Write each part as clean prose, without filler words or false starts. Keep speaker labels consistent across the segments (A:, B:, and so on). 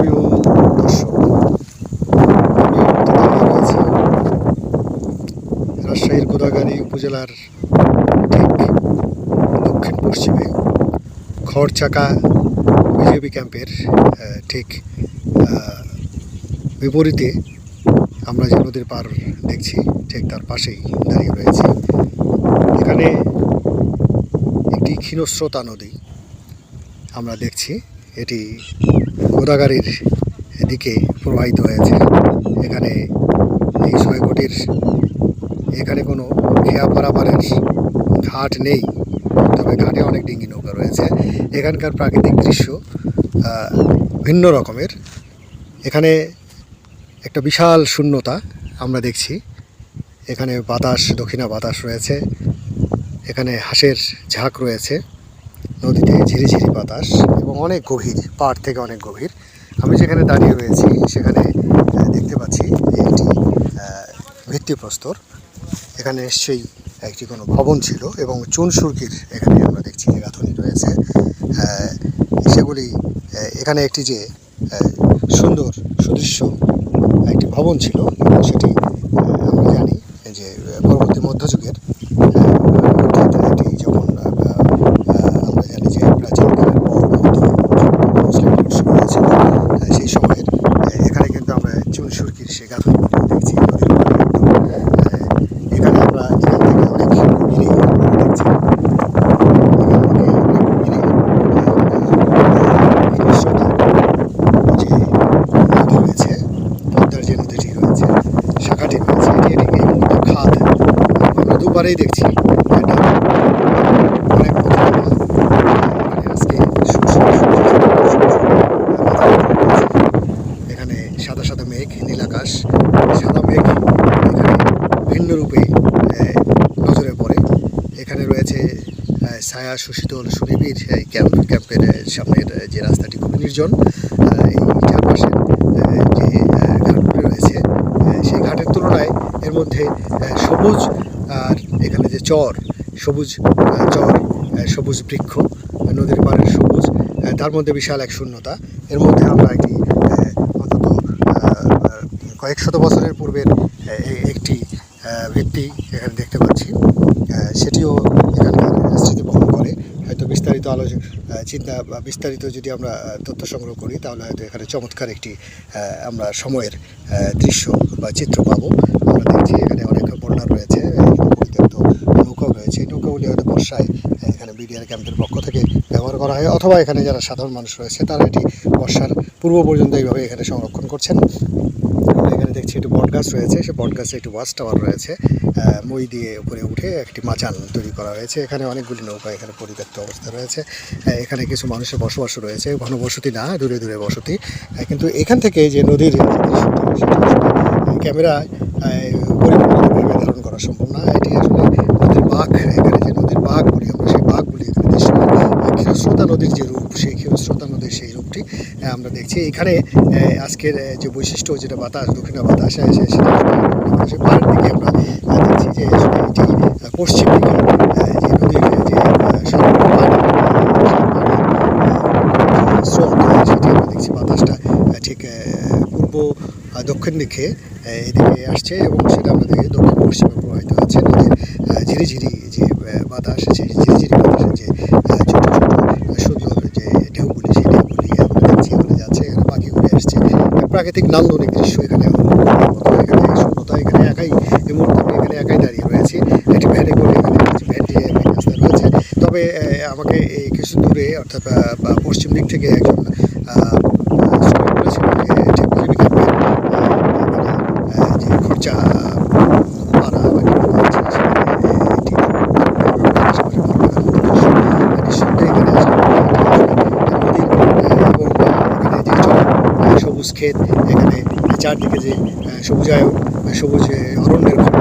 A: সুপ্রিয় দর্শক, আমি দাঁড়িয়ে রয়েছি রাজশাহীর গোদাগাড়ী উপজেলার ঠিক দক্ষিণ পশ্চিমে খড়চাকা বিজেপি ক্যাম্পের ঠিক বিপরীতে আমরা যে নদীর পার দেখছি ঠিক তার পাশেই দাঁড়িয়ে রয়েছি। এখানে একটি ক্ষীণস্রোতা নদী আমরা দেখছি, এটি গোদাগাড়ীর দিকে প্রবাহিত হয়েছে। এখানে এই সৈকতের এখানে কোনো খেয়া পারাপারের ঘাট নেই, তবে ঘাটে অনেক ডিঙ্গি নৌকা রয়েছে। এখানকার প্রাকৃতিক দৃশ্য ভিন্ন রকমের। এখানে একটা বিশাল শূন্যতা আমরা দেখছি। এখানে বাতাস, দক্ষিণা বাতাস রয়েছে। এখানে হাঁসের ঝাঁক রয়েছে, নদীতে ঝিরিঝিরি বাতাস এবং অনেক গভীর, পাড় থেকে অনেক গভীর। আমি যেখানে দাঁড়িয়ে রয়েছি সেখানে দেখতে পাচ্ছি একটি ভিত্তিপ্রস্তর। এখানে নিশ্চয়ই একটি কোনো ভবন ছিল এবং চুন সুরকির এখানে আমরা দেখছি যে গাঁথনি রয়েছে। সেগুলি এখানে একটি যে সুন্দর সুদৃশ্য একটি ভবন ছিল, সেটি আমরা জানি যে পরবর্তী মধ্যযুগের এটি যখন আমরা জানি যে প্রাচীনকালের পর মুসলিম শুরু হয়েছিল, সেই সময়ের এখানে কিন্তু আমরা চুন সুরকির সে গাঁথনিগুলি দেখছি নদীর উপরে। এখানে আমরা এখান থেকে অনেক গভীরে দেখছি, যে নদী রয়েছে, পদ্মার যে নদীটি রয়েছে, শাখাটি রয়েছে, এটি এই মুহূর্তে খাদ আমরা দুবারেই দেখছি। এটা অনেক আজকে এখানে সাদা সাদা মেঘ, নীল আকাশ, সাদা মেঘ এখানে ভিন্ন রূপে নজরে পড়ে। এখানে রয়েছে ছায়া সুশীতল সুনিবিড় এই ক্যাম্পের সামনের যে রাস্তাটি খুবই নির্জন। এই চারপাশের যে ঘাটগুলি রয়েছে, সেই ঘাটের তুলনায় এর মধ্যে সবুজ, আর এখানে যে চর, সবুজ চর, সবুজ বৃক্ষ, নদীর পাড়ের সবুজ, তার মধ্যে বিশাল এক শূন্যতা। এর মধ্যে আমরা একটি অন্তত কয়েক শত বছরের পূর্বের একটি ভিত্তি এখানে দেখতে পাচ্ছি। সেটিও এখানকার স্মৃতি বহন করে। হয়তো বিস্তারিত চিন্তা বা বিস্তারিত যদি আমরা তথ্য সংগ্রহ করি, তাহলে হয়তো এখানে চমৎকার একটি আমরা সময়ের দৃশ্য বা চিত্র পাবো। আমরা দেখছি এখানে অনেক বন্যা রয়েছে, পরিত্যক্ত নৌকাও রয়েছে। এই নৌকাগুলি হয়তো বর্ষায় এখানে বিডিআর ক্যাম্পের পক্ষ থেকে ব্যবহার করা হয়, অথবা এখানে যারা সাধারণ মানুষ রয়েছে তারা এটি বর্ষার পূর্ব পর্যন্ত এইভাবে এখানে সংরক্ষণ করছেন। আমরা এখানে দেখছি একটি বট গাছ রয়েছে, সেই বট গাছে একটি ওয়াচ টাওয়ার রয়েছে। মই দিয়ে উপরে উঠে একটি মাচান তৈরি করা হয়েছে। এখানে অনেকগুলি নৌকা এখানে পরিত্যক্ত অবস্থা রয়েছে। এখানে কিছু মানুষের বসবাস রয়েছে, ঘনবসতি না, দূরে দূরে বসতি। কিন্তু এখান থেকে যে নদীর ক্যামেরা পরিপূর্ণভাবে ধারণ করা সম্ভব না। এটি আসলে নদীর বাঁক, এখানে যে নদীর বাঁক বলি আমরা, সেই বাঁকগুলি এখানে দৃশ্যমান। ক্ষীরস্রোতা নদীর যে রূপ, সেই ক্ষীরস্রোতা নদীর সেই রূপটি আমরা দেখছি। এখানে আজকের যে বৈশিষ্ট্য, যেটা বাতাস, দক্ষিণা বাতাস, সেটা পাহাড়ের দিকে আমরা দেখছি যে আসলে এটি পশ্চিম দিকে যে নদীর যে স্রোত, সেটি আমরা দেখছি বাতাসটা ঠিক পূর্ব দক্ষিণ দিকে এদিকে আসছে এবং সেটা আমরা দেখি দক্ষিণ পশ্চিমে প্রবাহিত হচ্ছে। নদীর ঝিরিঝিরি যে বাতাস, সেই ঝিরিঝিরি বাতাসের যে ছোটো ছোটো সুন্দর যে ঢেউগুলি, সেই ঢেউগুলি আমরা দেখছি এখানে যাচ্ছে, এখানে পাখি ঘুরে আসছে। প্রাকৃতিক নান্দনিক দৃশ্য এখানে এখানে শূন্যতা। এখানে একাই এই মুহূর্তে আমি এখানে একাই দাঁড়িয়ে রয়েছি। একটি ভ্যানে করে এখানে ভ্যানটি রাস্তা রয়েছে। তবে আমাকে এই কিছু দূরে, অর্থাৎ পশ্চিম দিক থেকে একজন বলেছিলেন যে বিজেপি ক্যাম্পের যে খরচা পাড়া বা সবুজ ক্ষেত, এখানে চারদিকে যে সবুজায়ন, সবুজ অরণ্যের ঘর,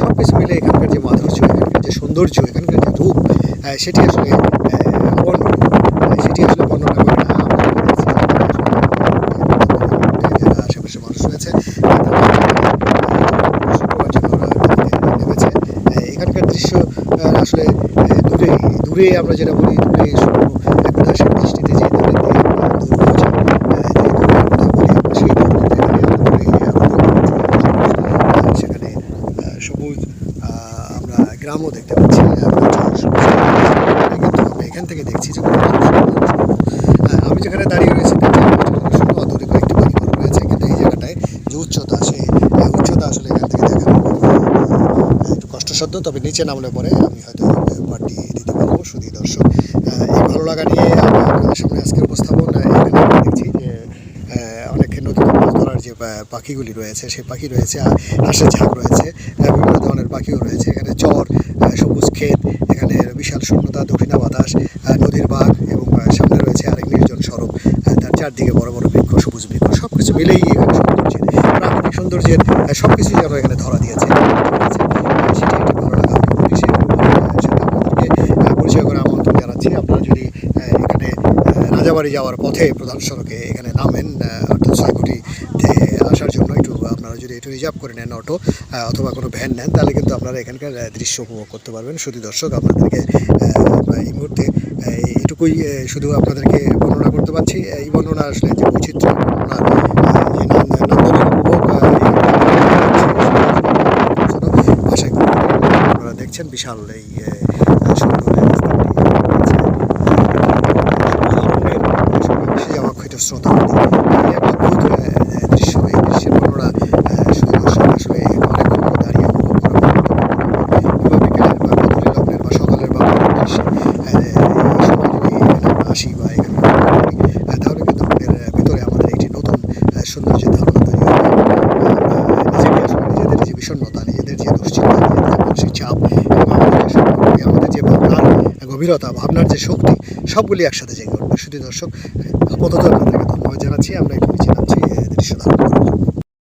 A: সব কিছু মিলে এখানকার যে মাধুর্য, এখানকার যে সৌন্দর্য, এখানকার যে রূপ, সেটি আসলে বর্ণনা করে না। যারা আশেপাশে মানুষ রয়েছে নেমেছে। এখানকার দৃশ্য আসলে দূরে আমরা যেটা বলি, দূরে শুধু একদাসের দৃষ্টিতে যে দূরের দিকে আমরা দূর গ্রামও দেখতে পাচ্ছি। কিন্তু আমরা এখান থেকে দেখছি যে কোনো মানুষ নেই। আমি যেখানে দাঁড়িয়ে রয়েছি অদূরে কয়েকটি বাড়িঘর রয়েছে, কিন্তু এই জায়গাটায় যে উচ্চতা, সেই উচ্চতা আসলে এখান থেকে দেখানো একটু কষ্টসাধ্য। তবে নিচে নামলে পরে আমি হয়তো পার্টি দিতে পারবো। শুধু দর্শক, এই ভালো লাগা নিয়ে আমরা আপনাদের সামনে আজকের উপস্থাপন। এখানে আমরা দেখছি যে অনেক নদীতে মাছ ধরার যে পাখিগুলি রয়েছে, সেই পাখি রয়েছে, হাঁসের ঝাঁক রয়েছে, বিভিন্ন ধরনের পাখিও রয়েছে। এখানে চর, সবুজ ক্ষেত, এখানে বিশাল শূন্যতা, দক্ষিণা বাতাস, নদীর বাঁক এবং সামনে রয়েছে আরেক নির্জন সড়ক। তার চারদিকে বড় বড় বৃক্ষ, সবুজ বৃক্ষ, সব কিছু মিলেই এখানে সৌন্দর্যের, প্রাকৃতিক সৌন্দর্যের সব কিছুই যেন এখানে ধরা দিয়েছে। সেটি একটি ভালো লাগা অনুভূতি। সেই সাথে আপনাদেরকে পরিচয় করে আমন্ত্রণ জানাচ্ছি। আপনারা যদি এখানে রাজাবাড়ি যাওয়ার পথে প্রধান সড়কে এখানে নামেন, অর্থাৎ 6 কোটিতে আসার জন্য একটু আপনারা যদি একটু রিজার্ভ করে নেন অটো অথবা কোনো ভ্যান নেন, তাহলে কিন্তু আপনারা এখানকার দৃশ্য উপভোগ করতে পারবেন। শুধু দর্শক, আপনাদেরকে এই মুহূর্তে এটুকুই শুধু আপনাদেরকে বর্ণনা করতে পারছি। এই বর্ণনা আসলে যে বৈচিত্র্য, বর্ণনার যে নান্দনিক উপভোগ, ভাষায় আপনারা দেখছেন বিশাল এই সুন্দর স্রোতা নদী, এক অদ্ভুত দৃশ্য। এই দৃশ্যের বর্ণনা শুধু দর্শক আসলে অনেকক্ষণ দাঁড়িয়ে উপভোগ করা কিংবা বিকেলের বা গধূলি লগ্নের বা সকালের বা দৃশ্যে এই সময় যদি আমরা আসি বা এখানে তাহলে কিন্তু আমাদের ভিতরে আমাদের একটি নতুন সৌন্দর্যের ধারণা তৈরি হবে। নিজেকে আসলে নিজেদের যে বিষণ্ণতা, নিজেদের যে দুশ্চিন্তা, নিজেদের যে মানসিক চাপ এবং আমাদের যে ভাবনার গভীরতা, ভাবনার যে শক্তি, সবগুলি একসাথে জেগে উঠবে। শুধু দর্শক, আপাতত আপনাদেরকে ধন্যবাদ জানাচ্ছি। আমরা একটু নিচে নামছি দৃশ্য ধারণ